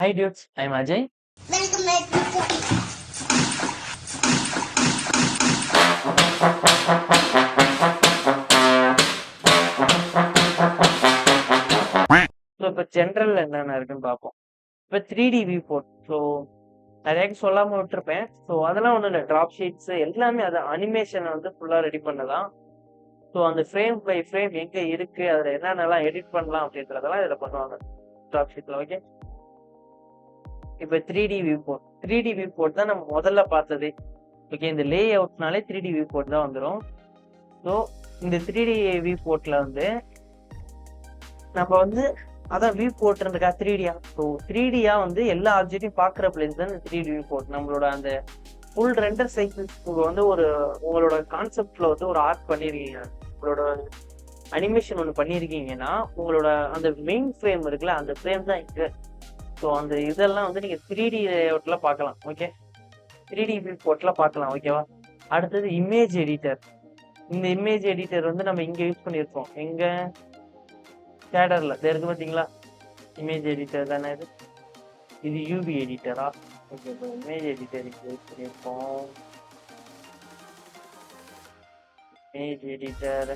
Hi dudes, I'm Ajay. Welcome back to so இப்போ general என்னென்ன இருக்குன்னு பார்ப்போம். இப்போ 3D வியூ போர்ட். ஸோ நிறைய சொல்லாமல் விட்டுருப்பேன். ஸோ அதெல்லாம் ஒன்றும் இல்லை, ட்ராப் ஷீட்ஸ் எல்லாமே அது அனிமேஷனை வந்து ஃபுல்லாக ரெடி பண்ணதான். ஸோ அந்த ஃப்ரேம் பை ஃப்ரேம் எங்கே இருக்கு, அதில் என்னென்னலாம் எடிட் பண்ணலாம் அப்படின்றதெல்லாம் இதில் பண்ணுவாங்க ட்ராப் ஷீட்டில். ஓகே, இப்போ 3D view board. 3D view board தான் நம்ம முதல்ல பார்த்தது. ஓகே, இந்த லே அவுட்னாலே 3D வியூ போர்ட் தான் வந்துடும். ஸோ இந்த 3D வியூ போர்ட்டில் வந்து நம்ம வந்து அதான் வியூ போர்ட்ருக்கா 3Dயா. ஸோ 3Dயா வந்து எல்லா ஆப்ஜெக்டையும் பார்க்குற பிளேஸ் தான் இந்த 3D வியூ போர்ட். நம்மளோட அந்த ஃபுல் ரெண்டர் சைக்கிள்ஸ்க்கு வந்து ஒரு உங்களோட கான்செப்ட்ல வந்து ஒரு ஆர்ட் பண்ணியிருக்கீங்க, உங்களோட அனிமேஷன் ஒன்று பண்ணியிருக்கீங்கன்னா உங்களோட அந்த மெயின் ஃப்ரேம் இருக்குல்ல, அந்த ஃப்ரேம் தான் இங்கே. ஸோ அந்த இதெல்லாம் வந்து நீங்கள் 3D லேஅவுட்ல பார்க்கலாம். ஓகே, 3D வியூ போர்ட்ல பார்க்கலாம். ஓகேவா, அடுத்தது இமேஜ் எடிட்டர். இந்த இமேஜ் எடிட்டர் வந்து நம்ம இங்கே யூஸ் பண்ணியிருக்கோம். எங்கே ஷேடர்ல இருக்கு பார்த்தீங்களா, இமேஜ் எடிட்டர் தானே இது. இது யூவி எடிட்டரா? ஓகே, இப்போ இமேஜ் எடிட்டர் யூஸ் பண்ணியிருக்கோம். இமேஜ் எடிட்டர்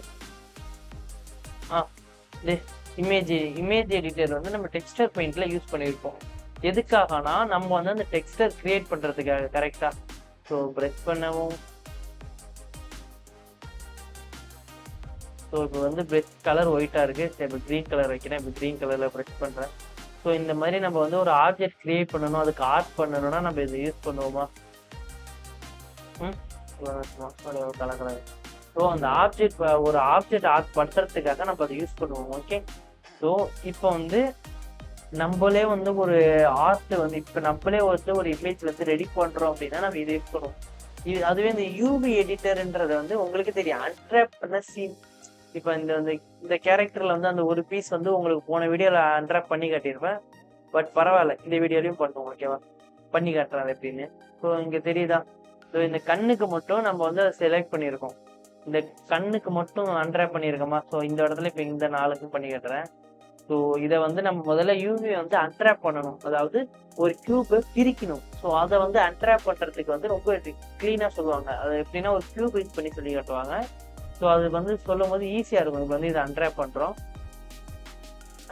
இமேஜ் எடிட்டர் வந்து நம்ம டெக்ஸ்டர் பெயிண்ட்ல யூஸ் பண்ணியிருக்கோம். எதுக்காகனா நம்ம வந்து அந்த டெக்ஸ்டர் கிரியேட் பண்றதுக்காக. கரெக்டா? ஸோ ப்ரெஸ் பண்ணவும், ஸோ இப்போ வந்து ப்ரெஷ் கலர் ஒயிட்டாக இருக்குது. சரி, இப்போ க்ரீன் கலர் வைக்கிறேன். இப்போ க்ரீன் கலரில் ப்ரெஷ் பண்ணுறேன். ஸோ இந்த மாதிரி நம்ம வந்து ஒரு ஆப்ஜெக்ட் க்ரியேட் பண்ணணும், அதுக்கு ஆர்ட் பண்ணணும்னா நம்ம இதை யூஸ் பண்ணுவோமா? கலர். ஸோ அந்த ஆப்ஜெக்ட் ஒரு ஆப்ஜெக்ட் ஆர்ட் பண்ணுறதுக்காக நம்ம அதை யூஸ் பண்ணுவோம். ஓகே, ஸோ இப்போ வந்து நம்மளே வந்து ஒரு ஆர்ட் வந்து இப்போ நம்மளே வந்து ஒரு இமேஜ் வந்து ரெடி பண்ணுறோம் அப்படின்னா நம்ம இதை யூஸ் பண்ணுவோம். அதுவே இந்த யூவி எடிட்டர்ன்றது வந்து உங்களுக்கு தெரியும், அன்ட்ராப் பண்ண சீன். இப்போ இந்த கேரக்டர்ல வந்து அந்த ஒரு பீஸ் வந்து உங்களுக்கு போன வீடியோல அன்ட்ராப் பண்ணி காட்டியிருப்பேன். பட் பரவாயில்ல, இந்த வீடியோலையும் பண்ணுவோம். ஓகேவா, பண்ணி காட்டுறேன் எப்படின்னு. ஸோ இங்க தெரியுதா? ஸோ இந்த கண்ணுக்கு மட்டும் நம்ம வந்து அதை செலக்ட் பண்ணியிருக்கோம். இந்த கண்ணுக்கு மட்டும் அன்ட்ராப் பண்ணியிருக்கோமா? ஸோ இந்த இடத்துல இப்போ இந்த 4க்கு பண்ணி காட்டுறேன். ஸோ இதை வந்து நம்ம முதல்ல யூவி வந்து அன்ட்ராப் பண்ணணும், அதாவது ஒரு கியூபை பிரிக்கணும். ஸோ அதை வந்து அன்ட்ராப் பண்றதுக்கு வந்து ரொம்ப கிளீனா சொல்லுவாங்க. அது எப்படின்னா ஒரு கியூப் யூஸ் பண்ணி சொல்லி காட்டுவாங்க. ஸோ அது வந்து சொல்லும் போது ஈஸியாக இருக்கும். இப்போ வந்து இதை அன்ட்ராப் பண்ணுறோம்.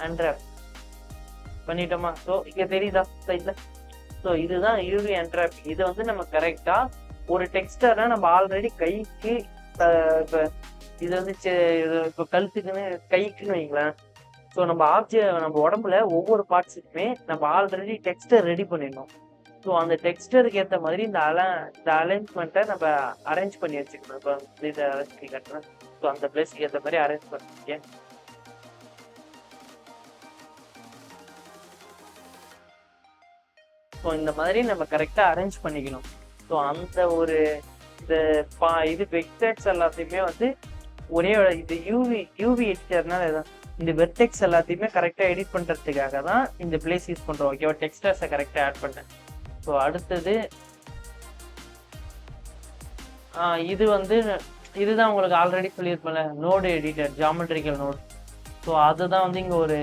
அன்ட்ராப் பண்ணிட்டோமா? ஸோ இங்கே தெரியுதா சைட்ல? ஸோ இதுதான் யூவி அன்ட்ராப். இதை வந்து நம்ம கரெக்டாக ஒரு டெக்ஸ்டரை நம்ம ஆல்ரெடி கைக்கு இப்போ இது வந்து இப்போ கழுத்துக்குன்னு கைக்குன்னு வைங்களேன். ஸோ நம்ம உடம்புல ஒவ்வொரு பார்ட்ஸுக்குமே நம்ம ஆல்ரெடி டெக்ஸ்டர் ரெடி பண்ணிடணும். ஸோ அந்த டெக்ஸ்டருக்கு ஏற்ற மாதிரி இந்த அலைன்மெண்ட்டை நம்ம அரேஞ்ச் பண்ணி வச்சுக்கணும். இப்போ இதை அரேஞ்ச் பண்ணி கட்டுறேன். ஸோ அந்த பிளேஸ்க்கு ஏற்ற மாதிரி அரேஞ்ச் பண்ணிருக்கேன். ஸோ இந்த மாதிரி நம்ம கரெக்டாக அரேஞ்ச் பண்ணிக்கணும். ஸோ அந்த ஒரு இது வெக்டர்ஸ் எல்லாத்தையுமே வந்து ஒரே இது யூவி எடிட்டர்னால இந்த வெர்டெக்ஸ் எல்லாத்தையுமே கரெக்டாக எடிட் பண்ணுறதுக்காக தான் இந்த பிளேஸ் யூஸ் பண்ணுறோம். ஓகேவா, டெக்ஸ்டர்ஸை கரெக்டாக ஆட் பண்ணேன். ஸோ அடுத்தது இது வந்து இதுதான் உங்களுக்கு ஆல்ரெடி சொல்லியிருப்பேன்ல, node editor, geometrical node. So அதுதான் வந்து இங்கே ஒரு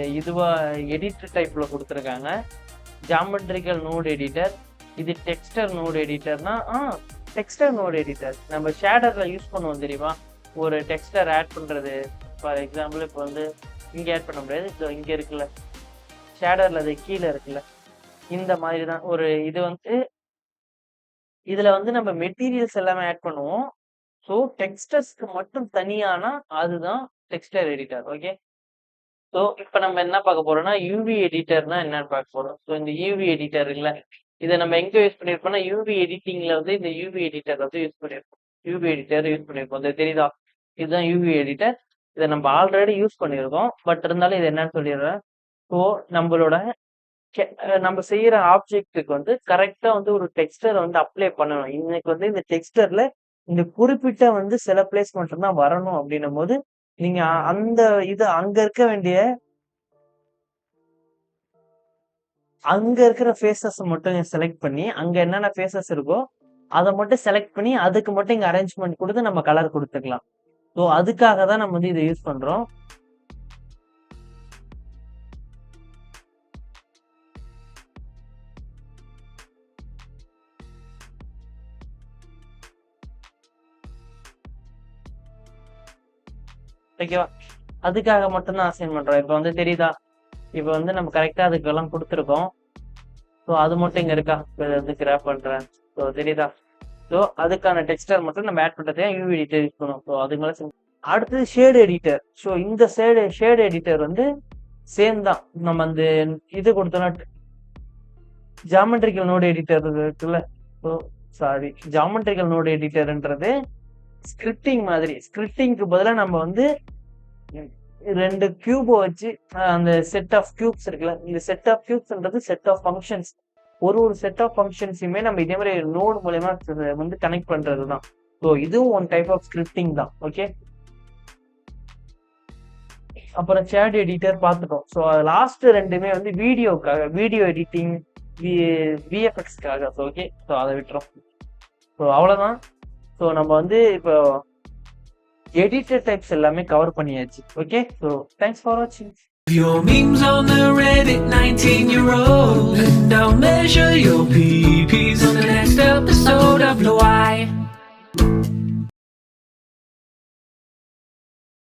எடிட்டர் டைப்பில் கொடுத்துருக்காங்க, ஜாமெட்ரிக்கல் நோட் எடிட்டர். இது டெக்ஸ்டர் நோட் எடிட்டர்னா டெக்ஸ்டர் நோட் எடிட்டர் நம்ம ஷேடரில் யூஸ் பண்ணுவோம் தெரியுமா? ஒரு டெக்ஸ்டர் ஆட் பண்ணுறது. ஃபார் எக்ஸாம்பிள் இப்போ வந்து இங்கே ஆட் பண்ண முடியாது, ஸோ இங்கே இருக்குல்ல ஷேடரில், அது கீழே இருக்குல்ல, இந்த மாதிரி தான் ஒரு இது வந்து இதுல வந்து நம்ம மெட்டீரியல்ஸ் எல்லாமே ஆட் பண்ணுவோம். ஸோ டெக்ஸ்டர்ஸ்க்கு மட்டும் தனியானா அதுதான் டெக்ஸ்டர் எடிட்டர். ஓகே, ஸோ இப்போ நம்ம என்ன பார்க்க போறோம்னா யூவி எடிட்டர்னா என்னன்னு பார்க்க போறோம். ஸோ இந்த யூவி எடிட்டர் இல்லை, இதை நம்ம எங்க யூஸ் பண்ணியிருப்போம்னா யூவி எடிட்டிங்ல வந்து இந்த யூவி எடிட்டர் வந்து யூஸ் பண்ணியிருப்போம். யூவி எடிட்டர் யூஸ் பண்ணியிருப்போம், இது தெரியுதா? இதுதான் யூவி எடிட்டர். இதை நம்ம ஆல்ரெடி யூஸ் பண்ணியிருக்கோம். பட் இருந்தாலும் இது என்னன்னு சொல்லிடுறேன். ஸோ நம்ம செய்யற ஆப்ஜெக்ட்டுக்கு வந்து கரெக்டா வந்து ஒரு டெக்ஸ்டர் வந்து அப்ளை பண்ணணும். இன்னைக்கு வந்து இந்த டெக்ஸ்டர்ல இந்த குறிப்பிட்ட வந்து சில பிளேஸ் மட்டும்தான் வரணும் அப்படின்னும் போது நீங்க அந்த இது அங்க இருக்கிற ஃபேஸஸ் மட்டும் செலக்ட் பண்ணி, அங்க என்னென்ன ஃபேஸஸ் இருக்கோ அதை மட்டும் செலக்ட் பண்ணி அதுக்கு மட்டும் இங்க அரேஞ்ச்மெண்ட் கொடுத்து நம்ம கலர் கொடுத்துக்கலாம். ஸோ அதுக்காக தான் நம்ம வந்து இதை யூஸ் பண்றோம். ஓகேவா? அதுக்காக மட்டும்தான் அசைன் பண்றோம். இப்போ வந்து தெரியுதா? இப்போ வந்து நம்ம கரெக்டா அதுக்கெல்லாம் கொடுத்துருக்கோம். ஸோ அது மட்டும் இங்க இருக்கா? இதை வந்து கிராப் பண்றேன். ஸோ தெரியுதா? ஸோ அதுக்கான டெக்ஸ்டர் மட்டும் நம்ம ஆட் பண்றதே யூவி எடிட்டர் யூஸ் பண்ணுவோம். ஸோ அது மேலே அடுத்தது ஷேடு எடிட்டர். ஸோ இந்த ஷேடு எடிட்டர் வந்து சேம் தான். நம்ம அந்த இது கொடுத்தோம்னா ஜாமெட்ரிக்கல் நோடு எடிட்டர் இருக்குல்ல. ஸோ சாரி, ஜாமெட்ரிக்கல் நோடு எடிட்டர்ன்றது ஸ்கிரிப்டிங் மாதிரி. ஸ்கிரிப்டிங்க்கு பதிலாக நம்ம வந்து 2 கியூபை வச்சு அந்த செட் ஆஃப் கியூப்ஸ் இருக்குல்ல, இந்த செட் ஆஃப் கியூப்ஸ்ன்றது செட் ஆஃப் ஃபங்க்ஷன்ஸ். ஒரு செட் ஆஃப் ஃபங்க்ஷன்ஸையுமே நம்ம இதே மாதிரி நோடு மூலயமா வந்து கனெக்ட் பண்றது தான். ஸோ இதுவும் ஒன் டைப் ஆஃப் ஸ்கிரிப்டிங் தான். ஓகே, அப்புறம் சேட் எடிட்டர் பார்த்துட்டோம். ஸோ லாஸ்ட் ரெண்டுமே வந்து வீடியோக்காக, வீடியோ எடிட்டிங், விஎஃப்எக்ஸ்க்காக. ஸோ ஓகே, ஸோ அதை விட்டுறோம். ஸோ அவ்வளோதான். ஸோ நம்ம வந்து இப்போ எடிட்டர் டைப்ஸ் எல்லாமே கவர் பண்ணியாச்சு. ஓகே, ஸோ தேங்க்ஸ் ஃபார் வாட்சிங். Your memes on the Reddit 19-year-old, and I'll measure your PPs on